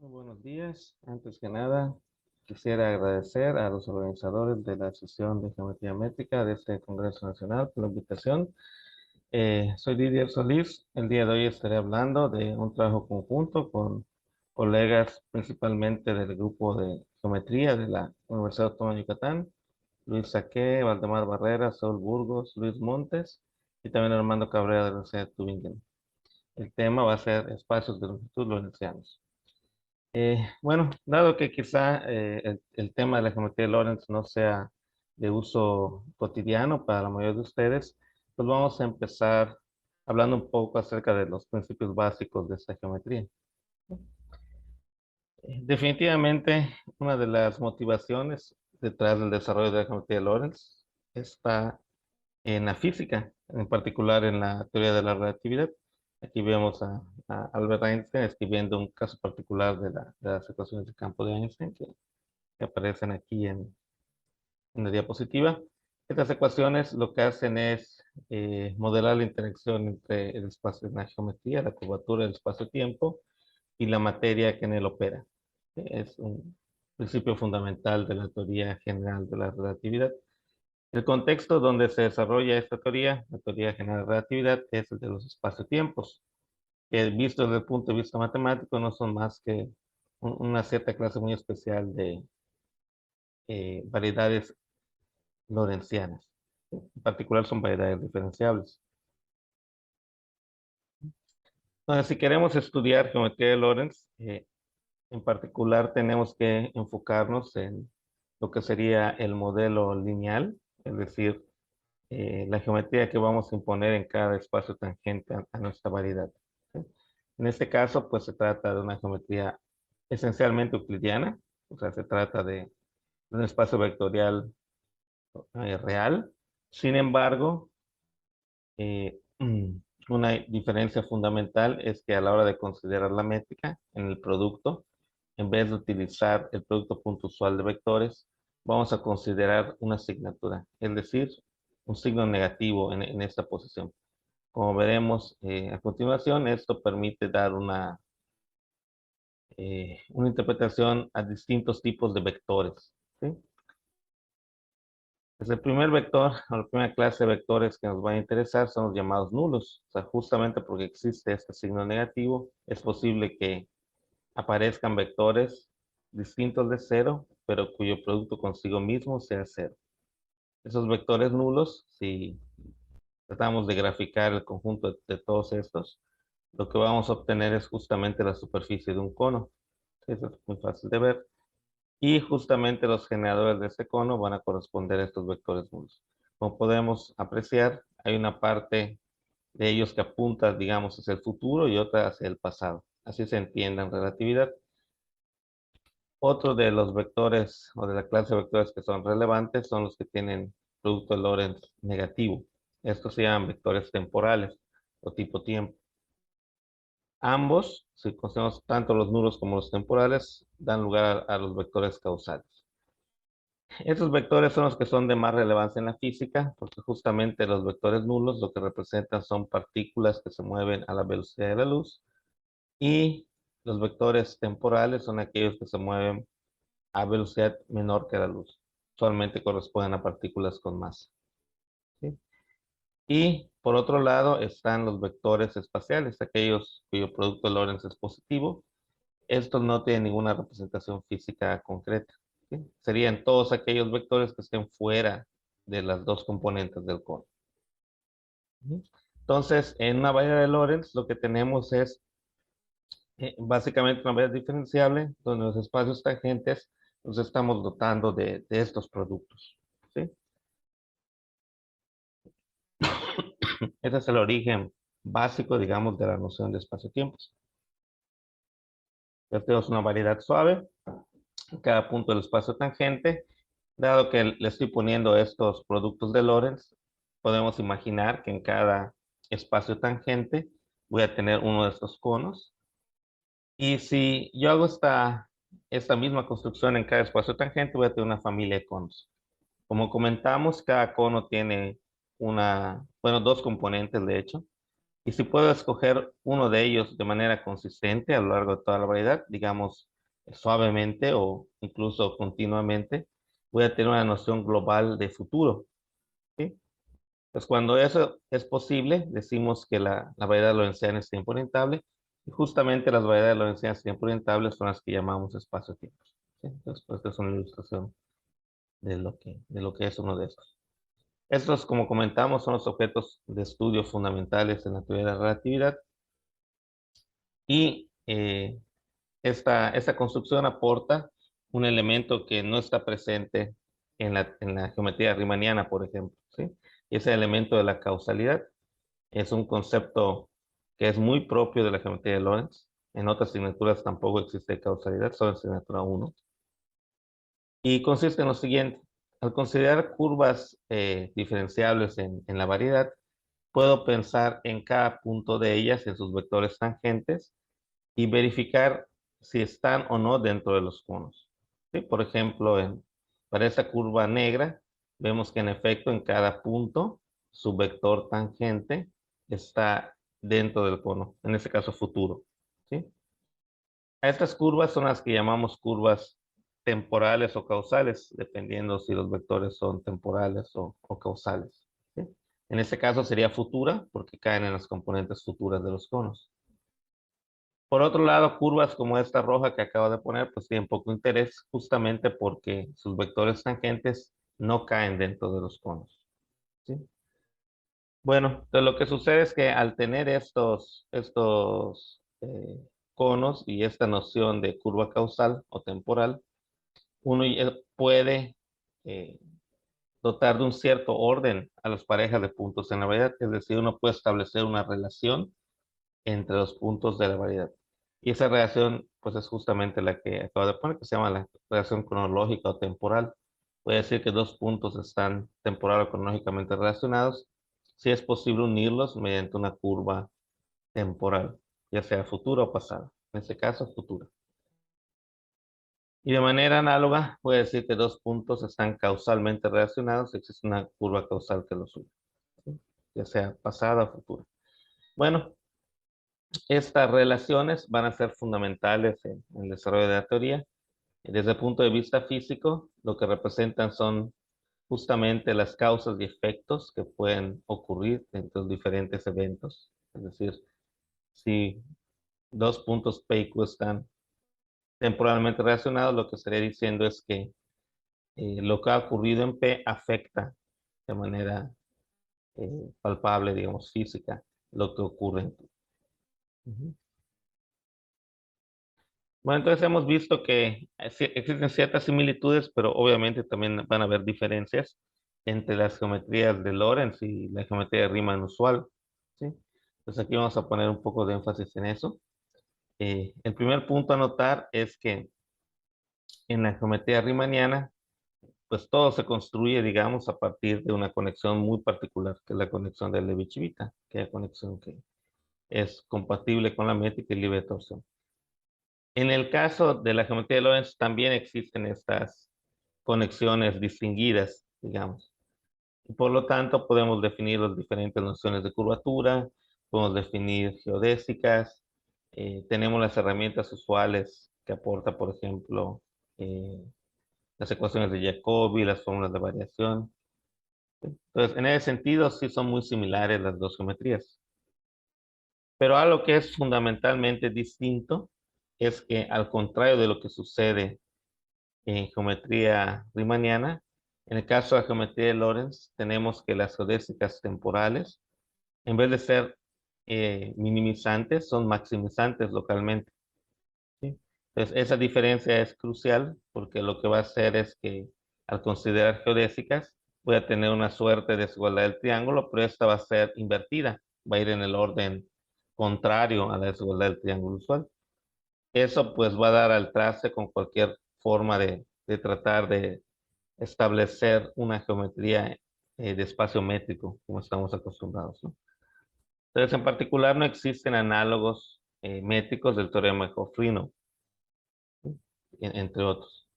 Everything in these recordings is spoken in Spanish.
Muy buenos días. Antes que nada, quisiera agradecer a los organizadores de la sesión de Geometría Métrica de este Congreso Nacional por la invitación. Soy Didier Solís. El día de hoy estaré hablando de un trabajo conjunto con colegas principalmente del grupo de Geometría de la Universidad Autónoma de Yucatán, Luis Saqué, Valdemar Barrera, Saúl Burgos, Luis Montes y también Armando Cabrera de la Universidad de Tübingen. El tema va a ser espacios de longitud lorentzianos. Bueno, dado que quizá el tema de la geometría de Lorentz no sea de uso cotidiano para la mayoría de ustedes, pues vamos a empezar hablando un poco acerca de los principios básicos de esta geometría. Definitivamente, una de las motivaciones detrás del desarrollo de la geometría de Lorentz está en la física, en particular en la teoría de la relatividad. Aquí vemos a Albert Einstein escribiendo un caso particular de las ecuaciones de campo de Einstein que aparecen aquí en la diapositiva. Estas ecuaciones lo que hacen es modelar la interacción entre el espacio en la geometría, la curvatura del espacio-tiempo y la materia que en él opera. Es un principio fundamental de la teoría general de la relatividad. El contexto donde se desarrolla esta teoría, la teoría general de la relatividad, es el de los espacio-tiempos, que visto desde el punto de vista matemático no son más que una cierta clase muy especial de variedades lorentzianas. En particular son variedades diferenciables. Entonces, si queremos estudiar geometría de Lorentz, en particular tenemos que enfocarnos en lo que sería el modelo lineal, es decir, la geometría que vamos a imponer en cada espacio tangente a nuestra variedad. ¿Sí? En este caso, pues se trata de una geometría esencialmente euclidiana, o sea, se trata de un espacio vectorial real. Sin embargo, una diferencia fundamental es que a la hora de considerar la métrica en el producto, en vez de utilizar el producto punto usual de vectores, vamos a considerar una asignatura, es decir, un signo negativo en esta posición. Como veremos a continuación, esto permite dar una interpretación a distintos tipos de vectores. ¿Sí? Pues el primer vector, o la primera clase de vectores que nos va a interesar son los llamados nulos. O sea, justamente porque existe este signo negativo, es posible que aparezcan vectores distintos de cero, pero cuyo producto consigo mismo sea cero. Esos vectores nulos, si tratamos de graficar el conjunto de todos estos, lo que vamos a obtener es justamente la superficie de un cono. Eso es muy fácil de ver. Y justamente los generadores de ese cono van a corresponder a estos vectores nulos. Como podemos apreciar, hay una parte de ellos que apunta, digamos, hacia el futuro y otra hacia el pasado. Así se entiende en relatividad. Otro de los vectores o de la clase de vectores que son relevantes son los que tienen producto de Lorentz negativo. Estos se llaman vectores temporales o tipo tiempo. Ambos, si consideramos tanto los nulos como los temporales, dan lugar a los vectores causales. Estos vectores son los que son de más relevancia en la física, porque justamente los vectores nulos lo que representan son partículas que se mueven a la velocidad de la luz y los vectores temporales son aquellos que se mueven a velocidad menor que la luz. Usualmente corresponden a partículas con masa. ¿Sí? Y por otro lado están los vectores espaciales, aquellos cuyo producto de Lorentz es positivo. Estos no tienen ninguna representación física concreta. ¿Sí? Serían todos aquellos vectores que estén fuera de las dos componentes del cono. ¿Sí? Entonces, en una variedad de Lorentz lo que tenemos es básicamente una variedad diferenciable donde los espacios tangentes nos estamos dotando de estos productos. ¿Sí? Ese es el origen básico, digamos, de la noción de espacio-tiempos. Ya tenemos una variedad suave en cada punto del espacio tangente. Dado que le estoy poniendo estos productos de Lorentz, podemos imaginar que en cada espacio tangente voy a tener uno de estos conos. Y si yo hago esta misma construcción en cada espacio tangente, voy a tener una familia de conos. Como comentamos, cada cono tiene bueno, dos componentes de hecho. Y si puedo escoger uno de ellos de manera consistente a lo largo de toda la variedad, digamos, suavemente o incluso continuamente, voy a tener una noción global de futuro, ¿sí? Pues cuando eso es posible, decimos que la variedad lorentziana es tiempo orientable, y justamente las variedades lorentzianas tiempo orientables son las que llamamos espacio-tiempo, ¿sí? Entonces, pues, esta es una ilustración de lo que es uno de estos. Estos, como comentamos, son los objetos de estudio fundamentales en la teoría de la relatividad, y esta construcción aporta un elemento que no está presente en la geometría riemanniana, por ejemplo, ¿sí? Y ese elemento de la causalidad es un concepto que es muy propio de la geometría de Lorentz. En otras asignaturas tampoco existe causalidad, solo en asignatura 1. Y consiste en lo siguiente. Al considerar curvas diferenciables en la variedad, puedo pensar en cada punto de ellas, en sus vectores tangentes, y verificar si están o no dentro de los conos, ¿sí? Por ejemplo, para esta curva negra, vemos que en efecto en cada punto su vector tangente está dentro del cono, en este caso futuro, ¿sí? A estas curvas son las que llamamos curvas temporales o causales, dependiendo si los vectores son temporales o causales, ¿sí? En este caso sería futura, porque caen en las componentes futuras de los conos. Por otro lado, curvas como esta roja que acabo de poner, pues tienen poco interés justamente porque sus vectores tangentes no caen dentro de los conos, ¿sí? Bueno, entonces lo que sucede es que al tener estos conos y esta noción de curva causal o temporal, uno ya puede eh, dotar de un cierto orden a las parejas de puntos en la variedad, es decir, uno puede establecer una relación entre los puntos de la variedad. Y esa relación, pues es justamente la que acabo de poner, que se llama la relación cronológica o temporal. Voy a decir que dos puntos están temporal o cronológicamente relacionados si es posible unirlos mediante una curva temporal, ya sea futura o pasada. En este caso, futura. Y de manera análoga, voy a decir que dos puntos están causalmente relacionados si existe una curva causal que los une, ¿sí? Ya sea pasada o futura. Bueno, estas relaciones van a ser fundamentales en el desarrollo de la teoría. Desde el punto de vista físico, lo que representan son justamente las causas y efectos que pueden ocurrir entre los diferentes eventos. Es decir, si dos puntos P y Q están temporalmente relacionados, lo que estaría diciendo es que lo que ha ocurrido en P afecta de manera palpable, digamos, física, lo que ocurre en Q. Ujú. Bueno, entonces hemos visto que existen ciertas similitudes, pero obviamente también van a haber diferencias entre las geometrías de Lorentz y la geometría de Riemann usual, ¿sí? Entonces aquí vamos a poner un poco de énfasis en eso. El primer punto a notar es que en la geometría riemanniana, pues todo se construye, digamos, a partir de una conexión muy particular, que es la conexión de Levi-Civita, que es la conexión que es compatible con la métrica y libre de torsión. En el caso de la geometría de Lorentz también existen estas conexiones distinguidas, digamos. Y por lo tanto, podemos definir las diferentes nociones de curvatura, podemos definir geodésicas, tenemos las herramientas usuales que aporta, por ejemplo, eh, las ecuaciones de Jacobi, las fórmulas de variación. Entonces, en ese sentido, sí son muy similares las dos geometrías. Pero algo que es fundamentalmente distinto es que, al contrario de lo que sucede en geometría riemanniana, en el caso de la geometría de Lorentz, tenemos que las geodésicas temporales, en vez de ser minimizantes, son maximizantes localmente, ¿sí? Entonces, esa diferencia es crucial porque lo que va a hacer es que, al considerar geodésicas, voy a tener una suerte de desigualdad del triángulo, pero esta va a ser invertida, va a ir en el orden contrario a la desigualdad del triángulo usual. Eso pues va a dar al traste con cualquier forma de tratar de establecer una geometría de espacio métrico, como estamos acostumbrados, ¿no? Entonces, en particular, no existen análogos métricos del teorema de Cofrino, ¿sí? Entre otros.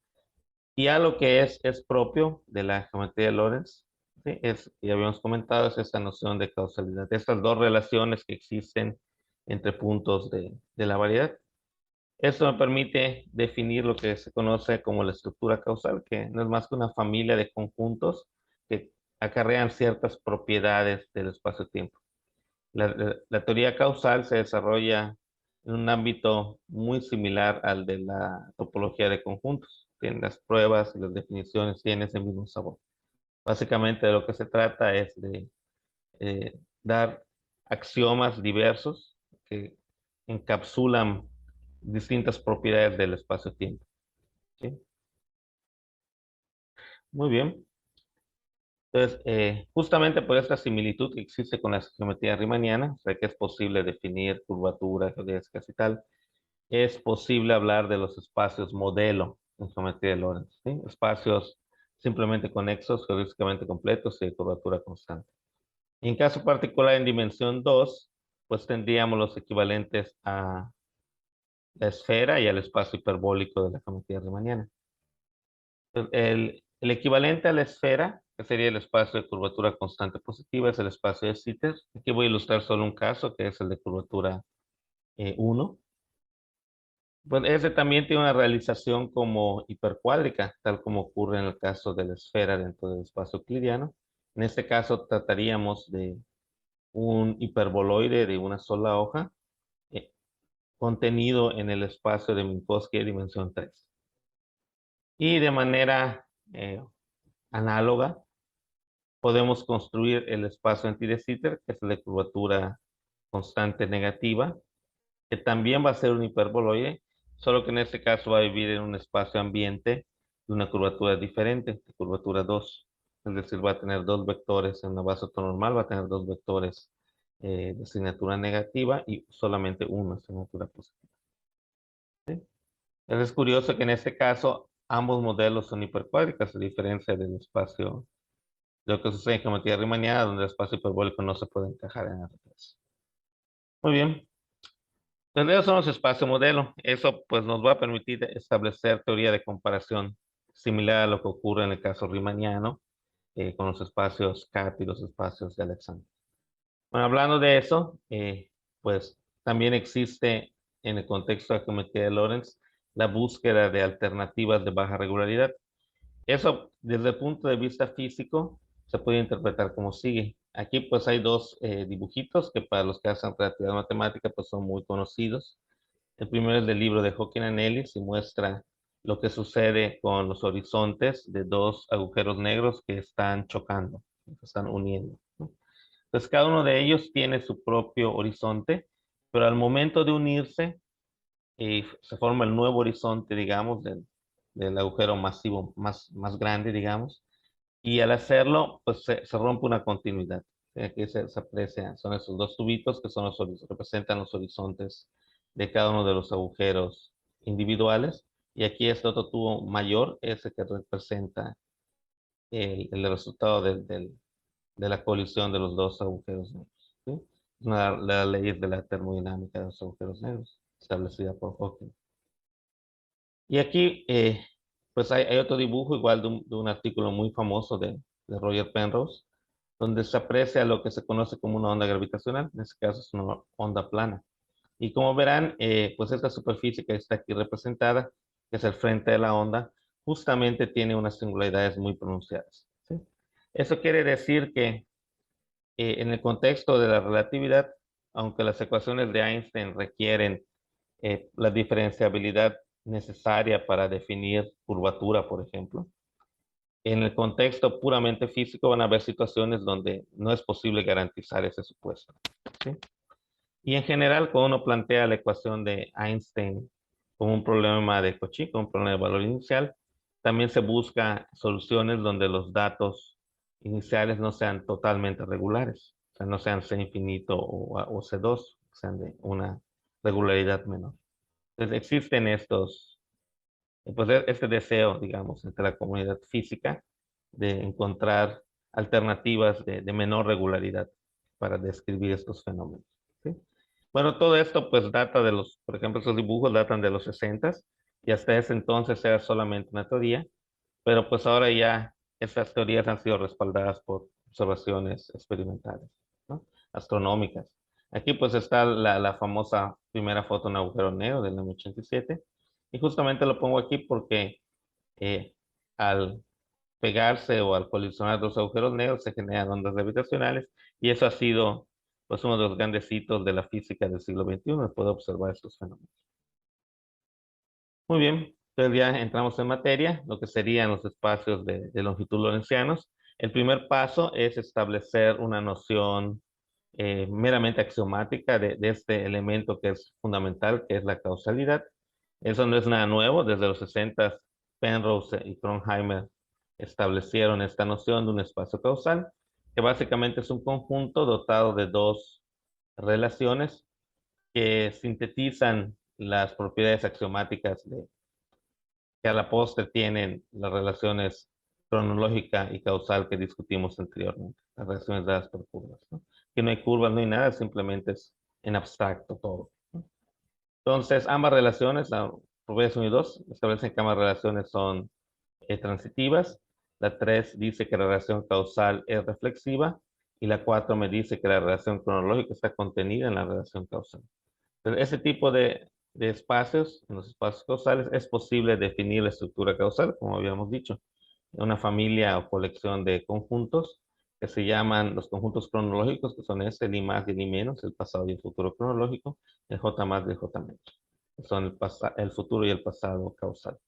Y algo que es propio de la geometría de Lorentz, ¿sí? Ya habíamos comentado, es esta noción de causalidad, estas dos relaciones que existen entre puntos de la variedad. Esto me permite definir lo que se conoce como la estructura causal, que no es más que una familia de conjuntos que acarrean ciertas propiedades del espacio-tiempo. La teoría causal se desarrolla en un ámbito muy similar al de la topología de conjuntos. Tienen las pruebas y las definiciones, tienen ese mismo sabor. Básicamente de lo que se trata es de dar axiomas diversos que encapsulan distintas propiedades del espacio-tiempo. ¿Sí? Muy bien. Entonces, justamente por esta similitud que existe con la geometría riemanniana, o sea que es posible definir curvaturas, geodésicas y tal, es posible hablar de los espacios modelo en geometría de Lorentz, ¿sí? Espacios simplemente conexos, geodésicamente completos y de curvatura constante. En caso particular, en dimensión 2, pues tendríamos los equivalentes a la esfera y al espacio hiperbólico de la geometría riemanniana. El equivalente a la esfera, que sería el espacio de curvatura constante positiva, es el espacio de Sitter. Aquí voy a ilustrar solo un caso, que es el de curvatura 1. Pues ese también tiene una realización como hipercuádrica, tal como ocurre en el caso de la esfera dentro del espacio euclidiano. En este caso trataríamos de un hiperboloide de una sola hoja eh, contenido en el espacio de Minkowski de dimensión 3. Y de manera análoga, podemos construir el espacio anti de Sitter, que es el de curvatura constante negativa, que también va a ser un hiperboloide, solo que en este caso va a vivir en un espacio ambiente de una curvatura diferente, de curvatura 2. Es decir, va a tener dos vectores en una base ortonormal, va a tener dos vectores de asignatura negativa y solamente una asignatura positiva. ¿Sí? Es curioso que en este caso ambos modelos son hipercuádricos, a diferencia del espacio, de lo que sucede en geometría riemanniana, donde el espacio hiperbólico no se puede encajar en R3. Muy bien. Entonces, esos son los espacios modelo. Eso pues nos va a permitir establecer teoría de comparación similar a lo que ocurre en el caso riemanniano con los espacios CAT y los espacios de Alexander. Bueno, hablando de eso, pues también existe en el contexto de la geometría de Lorentz la búsqueda de alternativas de baja regularidad. Eso, desde el punto de vista físico, se puede interpretar como sigue. Aquí pues hay dos dibujitos que para los que hacen relatividad matemática pues son muy conocidos. El primero es del libro de Hawking and Ellis y muestra lo que sucede con los horizontes de dos agujeros negros que están chocando, que se están uniendo, ¿no? Entonces cada uno de ellos tiene su propio horizonte, pero al momento de unirse se forma el nuevo horizonte, digamos, del agujero masivo más grande, digamos, y al hacerlo, pues se rompe una continuidad. Aquí se aprecia, son esos dos tubitos que son representan los horizontes de cada uno de los agujeros individuales. Y aquí este otro tubo mayor, ese que representa el resultado de la colisión de los dos agujeros negros. ¿Sí? Es una de las leyes de la termodinámica de los agujeros negros, establecida por Hawking. Y aquí, pues hay otro dibujo igual de un artículo muy famoso de Roger Penrose, donde se aprecia lo que se conoce como una onda gravitacional, en este caso es una onda plana. Y como verán, pues esta superficie que está aquí representada, que es el frente de la onda, justamente tiene unas singularidades muy pronunciadas. ¿Sí? Eso quiere decir que en el contexto de la relatividad, aunque las ecuaciones de Einstein requieren la diferenciabilidad necesaria para definir curvatura, por ejemplo, en el contexto puramente físico van a haber situaciones donde no es posible garantizar ese supuesto. ¿Sí? Y en general, cuando uno plantea la ecuación de Einstein como un problema de Cauchy, como un problema de valor inicial, también se busca soluciones donde los datos iniciales no sean totalmente regulares, o sea, no sean C infinito o C2, sean de una regularidad menor. Entonces existen estos, pues este deseo, digamos, entre la comunidad física de encontrar alternativas de menor regularidad para describir estos fenómenos. ¿Sí? Bueno, todo esto pues data de los, por ejemplo, esos dibujos datan de los 60 y hasta ese entonces era solamente una teoría, pero pues ahora ya esas teorías han sido respaldadas por observaciones experimentales, ¿no? Astronómicas. Aquí pues está la famosa primera foto en agujero negro del año 87. Y justamente lo pongo aquí porque al pegarse o al colisionar dos agujeros negros se generan ondas gravitacionales y eso ha sido pues uno de los grandes hitos de la física del siglo XXI. Puede observar estos fenómenos. Muy bien, entonces ya entramos en materia, lo que serían los espacios de longitud lorentzianos. El primer paso es establecer una noción meramente axiomática de este elemento que es fundamental, que es la causalidad. Eso no es nada nuevo, desde los 60 Penrose y Cronheimer establecieron esta noción de un espacio causal, que básicamente es un conjunto dotado de dos relaciones que sintetizan las propiedades axiomáticas que a la postre tienen las relaciones cronológica y causal que discutimos anteriormente, las relaciones dadas por curvas, ¿no? Que no hay curvas, no hay nada, simplemente es en abstracto todo, ¿no? Entonces, ambas relaciones, la propiedades 1 y 2, establecen que ambas relaciones son transitivas. La 3 dice que la relación causal es reflexiva y la 4 me dice que la relación cronológica está contenida en la relación causal. Entonces, ese tipo de espacios, en los espacios causales, es posible definir la estructura causal, como habíamos dicho, una familia o colección de conjuntos que se llaman los conjuntos cronológicos, que son el I más y el I menos, el pasado y el futuro cronológico, el J más y el J menos, que son el futuro y el pasado causal.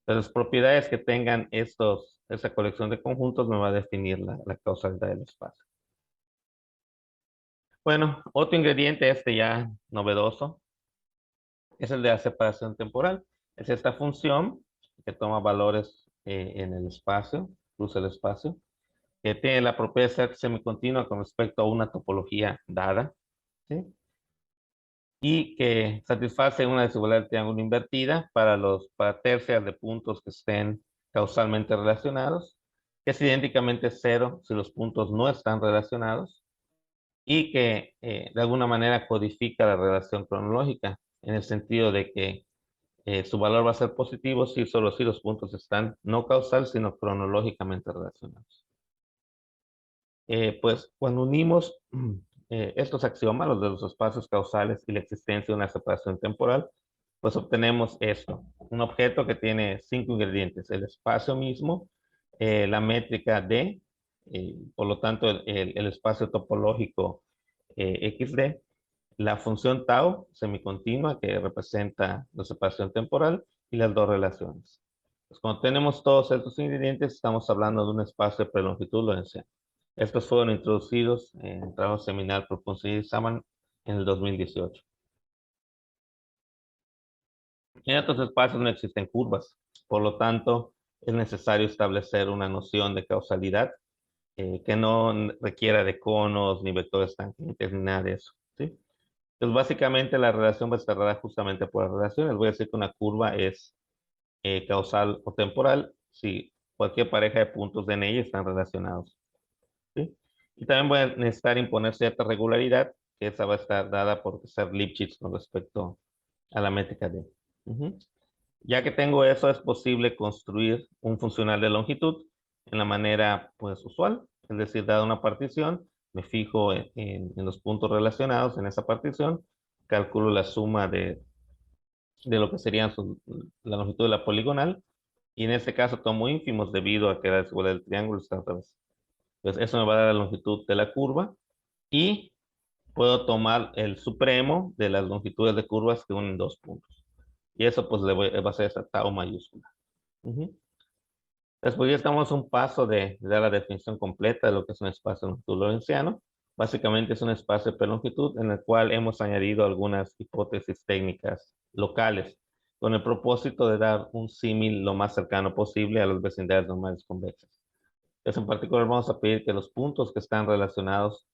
Entonces, las propiedades que tengan esa colección de conjuntos me va a definir la causalidad del espacio. Bueno, otro ingrediente ya novedoso es el de la separación temporal. Es esta función que toma valores en el espacio, cruza el espacio, que tiene la propiedad de ser semicontinua con respecto a una topología dada, ¿sí? Y que satisface una desigualdad del triángulo invertida para tercias de puntos que estén causalmente relacionados, que es idénticamente cero si los puntos no están relacionados, y que de alguna manera codifica la relación cronológica, en el sentido de que su valor va a ser positivo si solo si los puntos están no causal, sino cronológicamente relacionados. Pues cuando unimos estos axiomas, los de los espacios causales y la existencia de una separación temporal, pues obtenemos esto, un objeto que tiene 5 ingredientes: el espacio mismo, la métrica D, por lo tanto el espacio topológico XD, la función tau semicontinua que representa la separación temporal y las dos relaciones. Pues cuando tenemos todos estos ingredientes, estamos hablando de un espacio de prelongitud lorentziana. Estos fueron introducidos en el trabajo seminal por Ponce y Saman en el 2018. En estos espacios no existen curvas, por lo tanto, es necesario establecer una noción de causalidad que no requiera de conos, ni vectores tangentes, ni nada de eso, ¿sí? Entonces, básicamente la relación va a estar dada justamente por las relaciones. Voy a decir que una curva es causal o temporal si cualquier pareja de puntos en ella están relacionados, ¿sí? Y también voy a necesitar imponer cierta regularidad, que esa va a estar dada por ser Lipschitz con respecto a la métrica D. Ujú. Ya que tengo eso, es posible construir un funcional de longitud en la manera pues usual, es decir, dada una partición, me fijo en los puntos relacionados en esa partición, calculo la suma de lo que serían la longitud de la poligonal, y en este caso tomo ínfimos debido a que la desigualdad del triángulo está al revés. Entonces eso me va a dar la longitud de la curva y puedo tomar el supremo de las longitudes de curvas que unen dos puntos. Y eso pues va a ser esa tau mayúscula. Ujú. Después ya estamos a un paso de dar la definición completa de lo que es un espacio de longitud lorentziano. Básicamente es un espacio de longitud en el cual hemos añadido algunas hipótesis técnicas locales con el propósito de dar un símil lo más cercano posible a las vecindades normales convexas. Entonces, en particular vamos a pedir que los puntos que están relacionados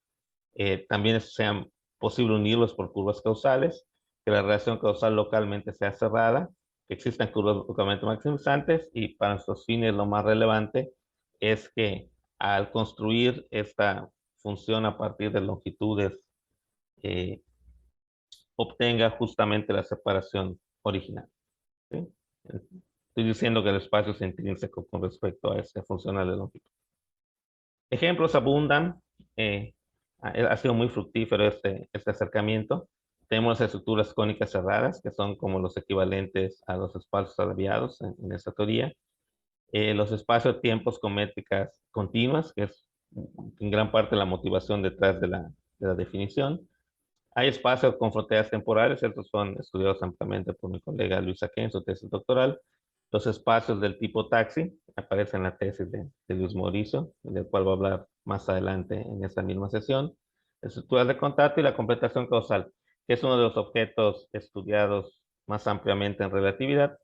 también sean posible unirlos por curvas causales, que la relación causal localmente sea cerrada, que existan curvas localmente maximizantes, y para nuestros fines lo más relevante es que al construir esta función a partir de longitudes eh, obtenga justamente la separación original, ¿sí? Estoy diciendo que el espacio es intrínseco con respecto a esta funcional de longitud. Ejemplos abundan. Ha sido muy fructífero este acercamiento. Tenemos las estructuras cónicas cerradas, que son como los equivalentes a los espacios abreviados en esta teoría. Los espacios-tiempos con métricas continuas, que es en gran parte la motivación detrás de la definición. Hay espacios con fronteras temporales, estos son estudiados ampliamente por mi colega Luis Saqué en su tesis doctoral. Los espacios del tipo taxi aparecen en la tesis de Luis Mauricio, del cual voy a hablar más adelante en esta misma sesión. Estructuras de contacto y la completación causal, que es uno de los objetos estudiados más ampliamente en relatividad.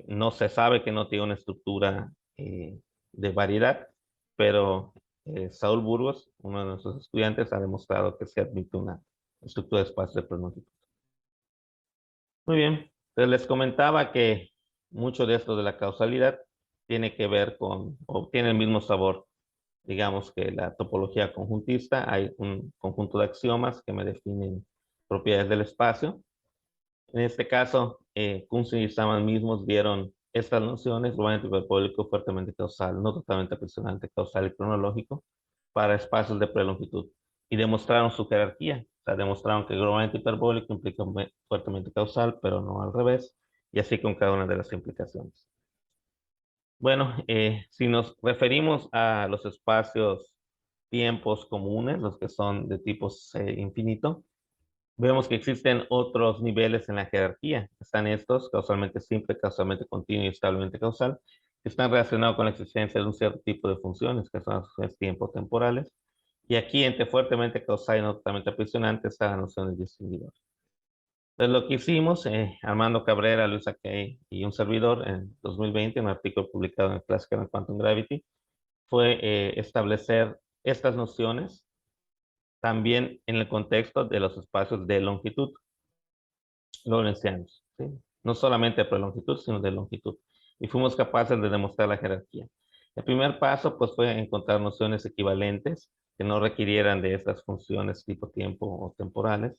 No se sabe que no tiene una estructura de variedad, pero Saúl Burgos, uno de nuestros estudiantes, ha demostrado que se admite una estructura de espacio de pronóstico. Muy bien, entonces les comentaba que mucho de esto de la causalidad tiene que ver con, o tiene el mismo sabor, digamos, que la topología conjuntista. Hay un conjunto de axiomas que me definen propiedades del espacio. En este caso, Kunze y Saman mismos vieron estas nociones, globalmente hiperbólico, fuertemente causal, no totalmente aprisionante, causal y cronológico, para espacios de prelongitud. Y demostraron su jerarquía. O sea, demostraron que globalmente hiperbólico implica fuertemente causal, pero no al revés, y así con cada una de las implicaciones. Bueno, si nos referimos a los espacios tiempos comunes, los que son de tipo infinito, vemos que existen otros niveles en la jerarquía. Están estos, causalmente simple, causalmente continuo y establemente causal, que están relacionados con la existencia de un cierto tipo de funciones, que son las funciones tiempo-temporales. Y aquí, entre fuertemente causal y no totalmente aprisionante, está la noción de distinguidor. Entonces, lo que hicimos, Armando Cabrera, Luisa Kay y un servidor en 2020, un artículo publicado en Classical and Quantum Gravity, fue establecer estas nociones también en el contexto de los espacios de longitud lorentzianos, ¿sí? No solamente de prelongitud, sino de longitud. Y fuimos capaces de demostrar la jerarquía. El primer paso, pues, fue encontrar nociones equivalentes que no requirieran de estas funciones tipo tiempo o temporales.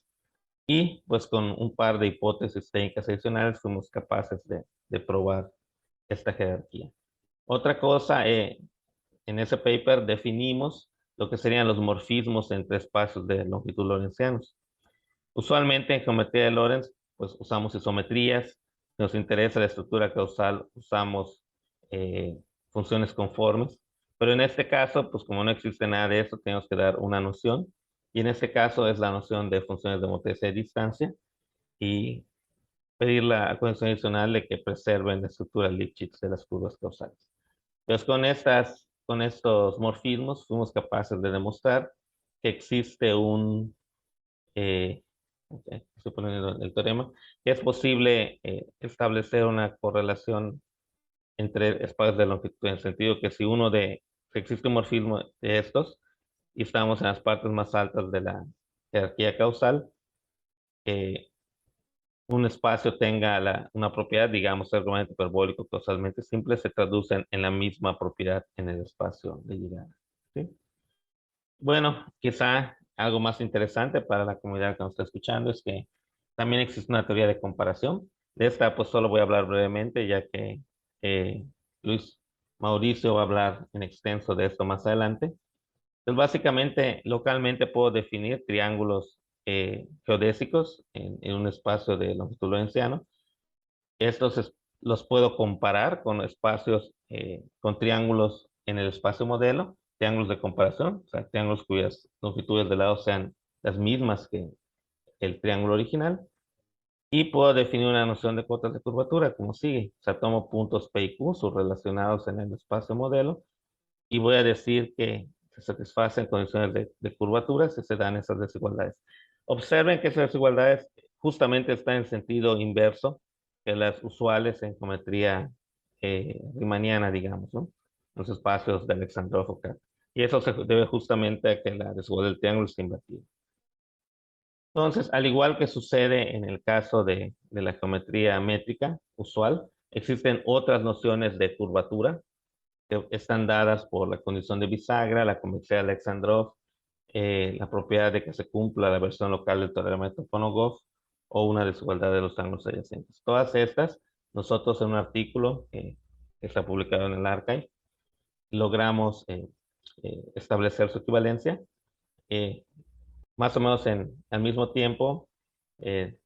Y, pues, con un par de hipótesis técnicas adicionales, fuimos capaces de probar esta jerarquía. Otra cosa, en ese paper definimos lo que serían los morfismos entre espacios de longitud lorentzianos. Usualmente en geometría de Lorentz, pues usamos isometrías. Si nos interesa la estructura causal, usamos eh, funciones conformes. Pero en este caso, pues como no existe nada de eso, tenemos que dar una noción. Y en este caso es la noción de funciones de motricidad de distancia y pedir la condición adicional de que preserven la estructura Lipschitz de las curvas causales. Entonces, con estos morfismos fuimos capaces de demostrar que existe eh, estoy poniendo el teorema, que es posible establecer una correlación entre espacios de longitud, en el sentido que si existe un morfismo de estos y estamos en las partes más altas de la jerarquía causal, eh, un espacio tenga una propiedad, digamos, argumento hiperbólico causalmente simple, se traduce en la misma propiedad en el espacio de llegada. ¿Sí? Bueno, quizá algo más interesante para la comunidad que nos está escuchando es que también existe una teoría de comparación. De esta, pues solo voy a hablar brevemente, ya que eh, Luis Mauricio va a hablar en extenso de esto más adelante. Entonces, básicamente, localmente puedo definir triángulos geodésicos en un espacio de longitud lorentziano. Los puedo comparar con espacios, con triángulos en el espacio modelo, triángulos de comparación, o sea, triángulos cuyas longitudes de lado sean las mismas que el triángulo original. Y puedo definir una noción de cuotas de curvatura como sigue. O sea, tomo puntos P y Q relacionados en el espacio modelo y voy a decir que se satisfacen condiciones de curvatura si se dan esas desigualdades. Observen que esas desigualdades justamente están en sentido inverso que las usuales en geometría riemanniana, digamos, ¿no? Los espacios de Alexandrov. Y eso se debe justamente a que la desigualdad del triángulo está invertida. Entonces, al igual que sucede en el caso de la geometría métrica usual, existen otras nociones de curvatura que están dadas por la condición de bisagra, la convexidad de Alexandrov, la propiedad de que se cumpla la versión local del teorema de Toponogov o una desigualdad de los ángulos adyacentes. Todas estas, nosotros en un artículo que está publicado en el Archive, logramos establecer su equivalencia. más o menos al mismo tiempo, eh,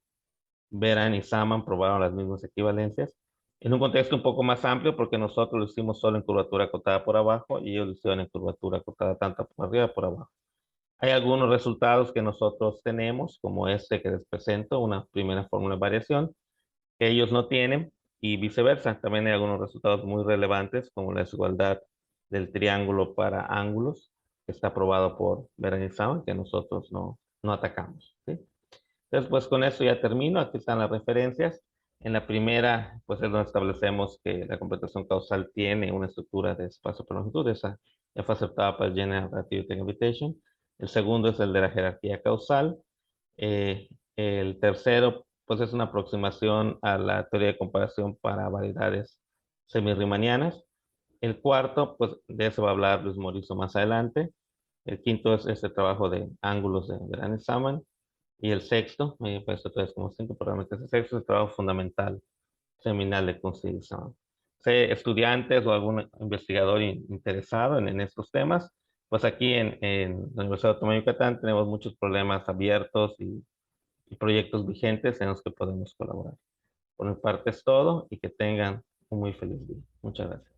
Beran y Saman probaron las mismas equivalencias en un contexto un poco más amplio porque nosotros lo hicimos solo en curvatura acotada por abajo y ellos lo hicieron en curvatura acotada tanto por arriba como por abajo. Hay algunos resultados que nosotros tenemos, como este que les presento, una primera fórmula de variación, que ellos no tienen, y viceversa. También hay algunos resultados muy relevantes, como la desigualdad del triángulo para ángulos, que está probado por Beran y Saman, que nosotros no atacamos, ¿sí? Entonces, pues con eso ya termino. Aquí están las referencias. En la primera, pues es donde establecemos que la completación causal tiene una estructura de espacio por longitud. Esa ya fue aceptada para el General Relativity Invitation. El segundo es el de la jerarquía causal. El tercero, pues es una aproximación a la teoría de comparación para variedades semirriemannianas. El cuarto, pues de eso va a hablar Luis Mauricio más adelante. El quinto es este trabajo de ángulos de Gran-Saman. Y el sexto, pues 3,5, probablemente ese sexto es el trabajo fundamental seminal de constitución. Si estudiantes o algún investigador interesado en estos temas, pues aquí en la Universidad Autónoma de Yucatán tenemos muchos problemas abiertos y proyectos vigentes en los que podemos colaborar. Por mi parte es todo y que tengan un muy feliz día. Muchas gracias.